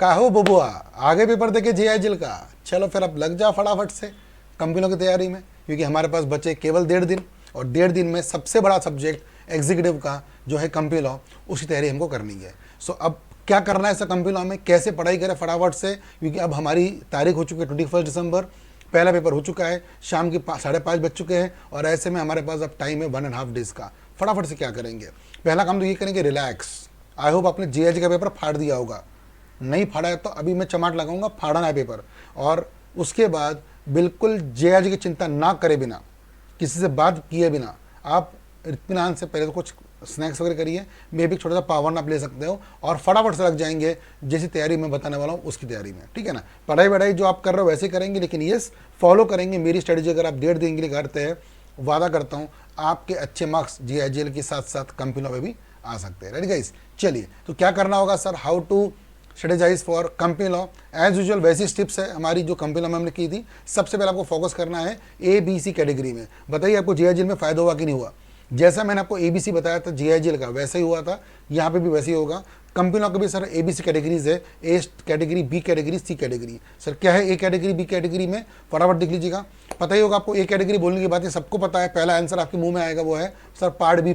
काहो बबुआ, आगे पेपर देके जीआईजिल का। चलो फिर अब लग जा फटाफट से कंपनियों की तैयारी में, क्योंकि हमारे पास बचे केवल 1.5 दिन, और 1.5 दिन में सबसे बड़ा सब्जेक्ट एग्जीक्यूटिव का जो है कंपनी लॉ, उसकी तैयारी हमको करनी है। सो अब क्या करना है सर कंपनी लॉ में, कैसे पढ़ाई करें फटाफट से, क्योंकि अब हमारी तारीख हो चुकी है 21 दिसंबर, पहला पेपर हो चुका है, शाम के 5:30 बज चुके हैं, और ऐसे में हमारे पास अब टाइम है 1.5 डेज का। फटाफट से क्या करेंगे, पहला काम तो ये करेंगे रिलैक्स। आई होप आपने जीआईजी का पेपर फाड़ दिया होगा, नहीं फाड़ा है तो अभी मैं चमाट लगाऊंगा, फाड़ना है पेपर। और उसके बाद बिल्कुल जीआईजी की चिंता ना करे बिना, किसी से बात किए बिना, आप इत्मीनान से पहले तो कुछ स्नैक्स वगैरह करिए, मे भी छोटा सा पावर नैप ले सकते हो, और फटाफट से लग जाएंगे जैसी तैयारी मैं बताने वाला हूँ उसकी तैयारी में, ठीक है ना। पढ़ाई वढ़ाई जो आप कर रहे हो वैसे करेंगे, लेकिन ये फॉलो करेंगे मेरी स्ट्रेटेजी। अगर आप 1.5 दिन के लिए करते हैं, वादा करता हूँ आपके अच्छे मार्क्स जीआईजीएल के साथ साथ कंपनी लॉ में भी आ सकते हैं। राइट गाइस, चलिए तो क्या करना होगा sir, how to strategize for company law. As usual वैसी टिप्स है हमारी जो कंपनी लॉ में हमने की थी। सबसे पहले आपको फोकस करना है ABC कैटेगरी में। बताइए आपको जीआईजीएल में फायदा हुआ कि नहीं हुआ। जैसा मैंने आपको ABC बताया था जीआईजीएल का, वैसा ही हुआ था, यहाँ पे भी वैसे ही होगा। कंपनी लॉ का भी सर ABC कैटेगरीज है, A category, B category, C category. Sir क्या है A कैटेगरी, B कैटेगरी में, फटाफट देख लीजिएगा। पता ही होगा आपको, A कैटेगरी बोलने की बात है, सबको पता है। पहला आंसर आपके मुंह में आएगा वो है सर पार्ट B,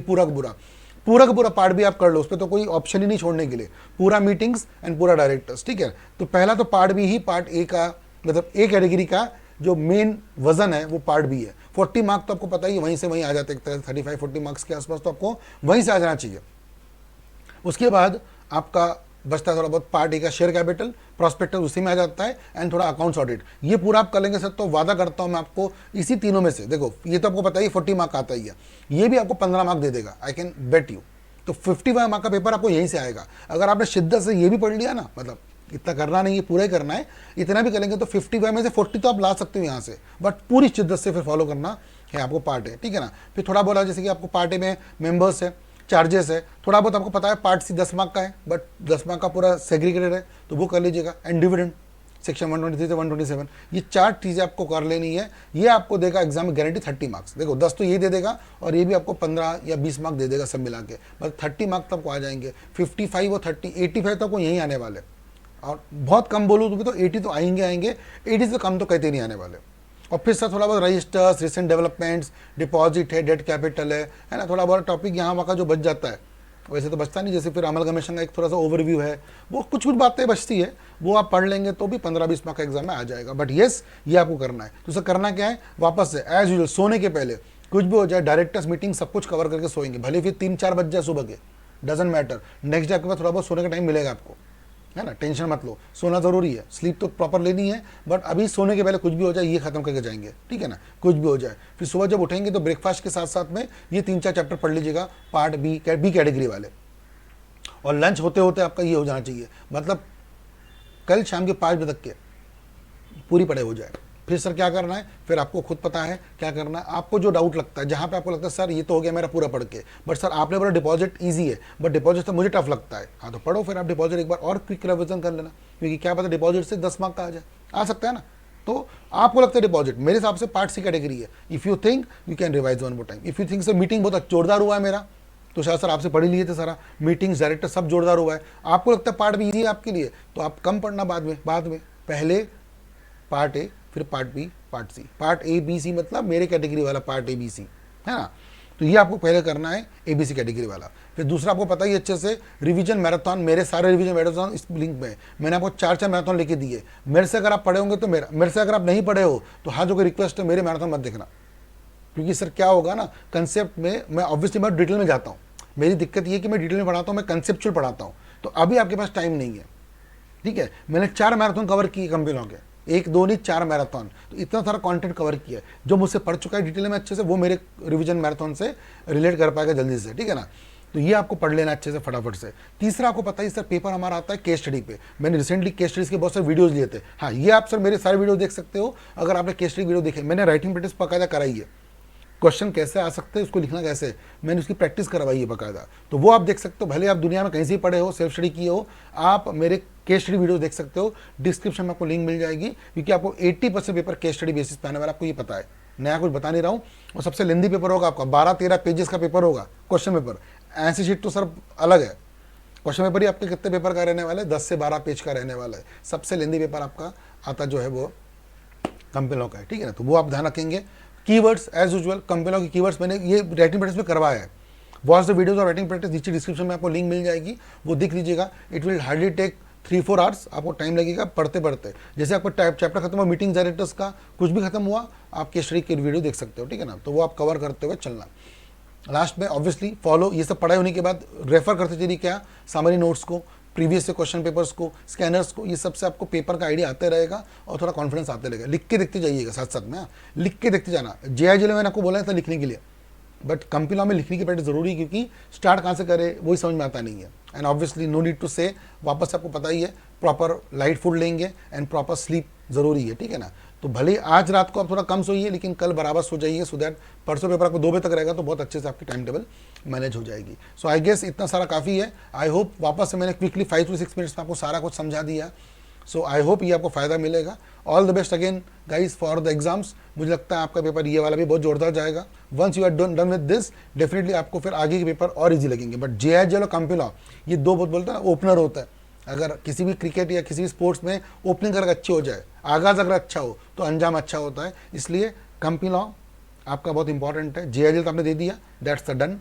पूरा का पूरा पार्ट भी आप कर लो, उस पर तो कोई ऑप्शन ही नहीं छोड़ने के लिए, पूरा मीटिंग्स एंड पूरा डायरेक्टर्स, ठीक है। तो पहला तो पार्ट बी ही, पार्ट ए का मतलब ए कैटेगरी का जो मेन वजन है वो पार्ट बी है। 40 मार्क तो आपको पता ही है, वहीं से वहीं आ जाते हैं, 35-40 मार्क्स के आसपास तो आपको वहीं से आ जाना चाहिए। उसके बाद आपका बचता है थोड़ा बहुत पार्ट ए का शेयर कैपिटल, प्रॉस्पेक्टस उसी में आ जाता है, एंड थोड़ा अकाउंट्स ऑडिट। ये पूरा आप कर लेंगे सर तो वादा करता हूँ मैं आपको इसी तीनों में से, देखो ये तो आपको पता ही 40 मार्क आता ही है, ये भी आपको 15 मार्क दे देगा, आई कैन बेट यू। तो 55 मार्क का पेपर आपको यहीं से आएगा। अगर आपने शिद्दत से ये भी पढ़ लिया ना, मतलब इतना करना नहीं है, पूरा ही करना है, इतना भी करेंगे तो 55 में से 40 तो आप ला सकते हो यहाँ से, बट पूरी शिद्दत से फिर फॉलो करना है आपको पार्ट है, ठीक है ना। फिर थोड़ा बोला जैसे कि आपको पार्ट ए में मेंबर्स है, चार्जेस है, थोड़ा बहुत आपको पता है। पार्ट सी 10 मार्क का है, बट 10 मार्क का पूरा सेग्रीगेटेड है, तो वो कर लीजिएगा। एंड डिविडेंड सेक्शन 123 से 127, ये 4 चीज़ें आपको कर लेनी है। ये आपको देगा एग्जाम में गारंटी 30 मार्क्स। देखो 10 तो ये दे देगा, और ये भी आपको 15 या 20 मार्क दे देगा सब मिला के, बस 30 मार्क्स तो आपको आ जाएंगे। 55 और 30, 85 तो आपको यहीं आने वाले, और बहुत कम बोलूँ तो भी तो 80 तो आएंगे। 80 से कम तो कहते नहीं आने वाले। और फिर सर थोड़ा बहुत रजिस्टर्स, रिसेंट डेवलपमेंट्स, डिपॉजिट है, डेट कैपिटल है ना, थोड़ा बहुत टॉपिक यहाँ वहाँ का जो बच जाता है, वैसे तो बचता नहीं। जैसे फिर अमलगमेशन का एक थोड़ा सा ओवरव्यू है, वो कुछ बातें बचती है, वो आप पढ़ लेंगे तो भी 15-20 मार्क का एग्जाम में आ जाएगा। बट येस, ये आपको करना है। तो सर करना क्या है, वापस से एज यूजुअल सोने के पहले कुछ भी हो जाए, डायरेक्टर्स मीटिंग सब कुछ कवर करके सोएंगे, भले फिर 3-4 बज जाए सुबह के, डजेंट मैटर। नेक्स्ट डे आपके पास थोड़ा बहुत सोने का टाइम मिलेगा आपको, है ना, टेंशन मत लो, सोना ज़रूरी है, स्लीप तो प्रॉपर लेनी है, बट अभी सोने के पहले कुछ भी हो जाए ये खत्म करके जाएंगे, ठीक है ना, कुछ भी हो जाए। फिर सुबह जब उठेंगे तो ब्रेकफास्ट के साथ साथ में ये 3-4 चैप्टर पढ़ लीजिएगा, पार्ट बी कैटेगरी वाले। और लंच होते होते आपका ये हो जाना चाहिए, मतलब कल शाम के 5 बजे तक के पूरी पढ़ाई हो जाए। फिर सर क्या करना है, फिर आपको खुद पता है क्या करना है। आपको जो डाउट लगता है, जहाँ पे आपको लगता है सर ये तो हो गया मेरा पूरा पढ़ के, बट सर आपने बोला डिपॉजिट इजी है, बट डिपॉजिट तो मुझे टफ लगता है, हाँ तो पढ़ो फिर आप डिपॉजिट एक बार और क्विक रिविजन कर लेना, क्योंकि क्या पता डिपॉजिट से 10 मार्क का आ जाए, आ सकता है ना। तो आपको लगता है डिपॉजिट, मेरे हिसाब से पार्ट सी कैटेगरी है। If you think you can revise one more time. If you think sir meeting बहुत जोरदार हुआ है मेरा, तो शायद सर आपसे पढ़ ही लिए थे सारा, मीटिंग्स डायरेक्टर सब जोरदार हुआ है, आपको लगता है पार्ट बी इजी है आपके लिए, तो आप कम पढ़ना बाद में पहले पार्ट ए, फिर part B, part C. Part A B C मतलब मेरे कैटेगरी वाला पार्ट ए बी सी, है ना। तो ये आपको पहले करना है ABC कैटेगरी वाला। फिर दूसरा आपको पता ही अच्छे से रिवीजन मैराथन, मेरे सारे रिवीजन मैराथन इस लिंक में मैंने आपको 4-4 मैराथन लेके दिए। मेरे से अगर आप पढ़े होंगे तो मेरे से अगर आप नहीं पढ़े हो तो हाथ जोड़ के रिक्वेस्ट है, मेरे मैराथन मत देखना, क्योंकि सर क्या होगा ना, कंसेप्ट में मैं ऑब्वियसली मैं डिटेल में जाता हूँ। मेरी दिक्कत ये कि मैं डिटेल में पढ़ाता हूँ, मैं कंसेप्चुअल पढ़ाता हूँ, तो अभी आपके पास टाइम नहीं है, ठीक है। मैंने 4 मैराथन कवर किए कंपनियों के, 1-2 नहीं 4 मैराथन, तो इतना सारा कंटेंट कवर किया है। जो मुझसे पढ़ चुका है डिटेल में अच्छे से, वो मेरे रिवीजन मैराथन से रिलेट कर पाएगा जल्दी से, ठीक है ना। तो ये आपको पढ़ लेना अच्छे से फटाफट से। तीसरा आपको पता है सर पेपर हमारा आता है केस स्टडी पे। मैंने रिसेंटली केस स्टडीज के बहुत सारे वीडियोस लिए थे, हाँ ये आप सर मेरे सारे वीडियो देख सकते हो। अगर आपने केस स्टडी वीडियो देखे, मैंने राइटिंग प्रैक्टिस बाकायदा कराई है, क्वेश्चन कैसे आ सकते हैं, उसको लिखना कैसे, मैंने उसकी प्रैक्टिस करवाई है बाकायदा, तो वो आप देख सकते हो। भले आप दुनिया में कहीं से पढ़े हो, सेल्फ स्टडी किए हो, आप मेरे केस स्टडी वीडियो देख सकते हो, डिस्क्रिप्शन में आपको लिंक मिल जाएगी, क्योंकि आपको 80% पेपर केस स्टडी बेसिस पे आने वाला, आपको ये पता है, नया कुछ बता नहीं रहा हूँ। और सबसे लेंदी पेपर होगा आपका, 12-13 पेजेस का पेपर होगा क्वेश्चन पेपर। आंसर शीट तो सर अलग है, क्वेश्चन पेपर ही आपके कितने पेपर का रहने वाला है, 10 से 12 पेज का रहने वाला है। सबसे लेंदी पेपर आपका आता जो है वो कंपनी लॉ का है, ठीक है ना। तो वो आप ध्यान रखेंगे। Keywords as usual company law की कीवर्ड्स मैंने ये राइटिंग प्रैक्टिस में करवाया है। वॉच द वीडियोज और राइटिंग प्रैक्टिस, नीचे डिस्क्रिप्शन में आपको लिंक मिल जाएगी, वो दिख लीजिएगा। It will hardly take 3-4 hours आपको टाइम लगेगा पढ़ते पढ़ते। जैसे आपका चैप्टर खत्म हुआ मीटिंग डायरेक्टर्स का, कुछ भी खत्म हुआ, आप केस स्टडी की वीडियो देख सकते हो, ठीक है ना। तो वो आप कवर करते हुए चलना। लास्ट में ऑब्वियसली फॉलो, ये सब पढ़ाई होने के बाद रेफर करते चलिए क्या, समरी नोट्स को, प्रीवियस से क्वेश्चन पेपर्स को, स्कैनर्स को, ये सबसे आपको पेपर का आइडिया आते रहेगा और थोड़ा कॉन्फिडेंस आते रहेगा। लिख के देखते जाइएगा साथ साथ में, लिख के देखते जाना। JIGL में मैंने आपको बोला था लिखने के लिए, बट कंपनी लॉ में लिखने की प्रैक्टिस जरूरी है, क्योंकि स्टार्ट कहाँ से करे वही समझ में आता नहीं है। And obviously no need to say, वापस आपको पता ही है, प्रॉपर लाइट फूड लेंगे एंड प्रॉपर स्लीप जरूरी है, ठीक है ना। तो भले आज रात को आप थोड़ा कम सोइए, लेकिन कल बराबर सो जाइए, सो दैट परसों पेपर आपको 2 बजे तक रहेगा तो बहुत अच्छे से आपकी टाइम टेबल मैनेज हो जाएगी। सो आई गेस इतना सारा काफ़ी है। आई होप वापस से मैंने क्विकली 5 to 6 मिनट्स में आपको सारा कुछ समझा दिया। सो आई होप ये आपको फायदा मिलेगा। All the best again guys for the exams. मुझे लगता है आपका पेपर ये वाला भी बहुत जोरदार जाएगा। Once you are done with this, definitely आपको फिर आगे के पेपर और इजी लगेंगे। बट JIGL और कंपनी लॉ ये दो बहुत बोलते हैं ओपनर होता है। अगर किसी भी क्रिकेट या किसी भी स्पोर्ट्स में ओपनिंग अगर अच्छी हो जाए, आगाज़ अगर अच्छा हो तो अंजाम अच्छा होता है। इसलिए कंपनी लॉ आपका बहुत इंपॉर्टेंट है। JIGL तो आपने दे दिया, that's the done.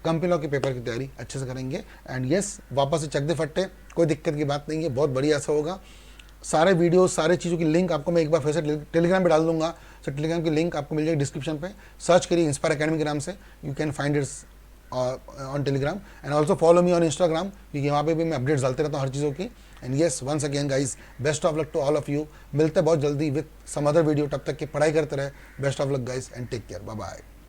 Company law के पेपर की तैयारी अच्छे से करेंगे। एंड यस, वापस से चक दे फट्टे, कोई दिक्कत की बात नहीं है, बहुत बढ़िया सा होगा। सारे वीडियो सारे चीज़ों की लिंक आपको मैं एक बार फिर से टेलीग्राम पे डाल दूंगा। तो टेलीग्राम की लिंक आपको मिल जाएगी डिस्क्रिप्शन पे। सर्च करिए इंस्पायर अकेडमी के नाम से, you can find its on Telegram. And also follow me on Instagram, क्योंकि वहाँ पे भी मैं अपडेट्स डालते रहता हूँ हर चीज़ों की। And yes, once again guys, best of luck to all of you. मिलते हैं बहुत जल्दी विद सम अदर वीडियो। तब तक की पढ़ाई करते रहे। Best of luck guys and take care, bye bye.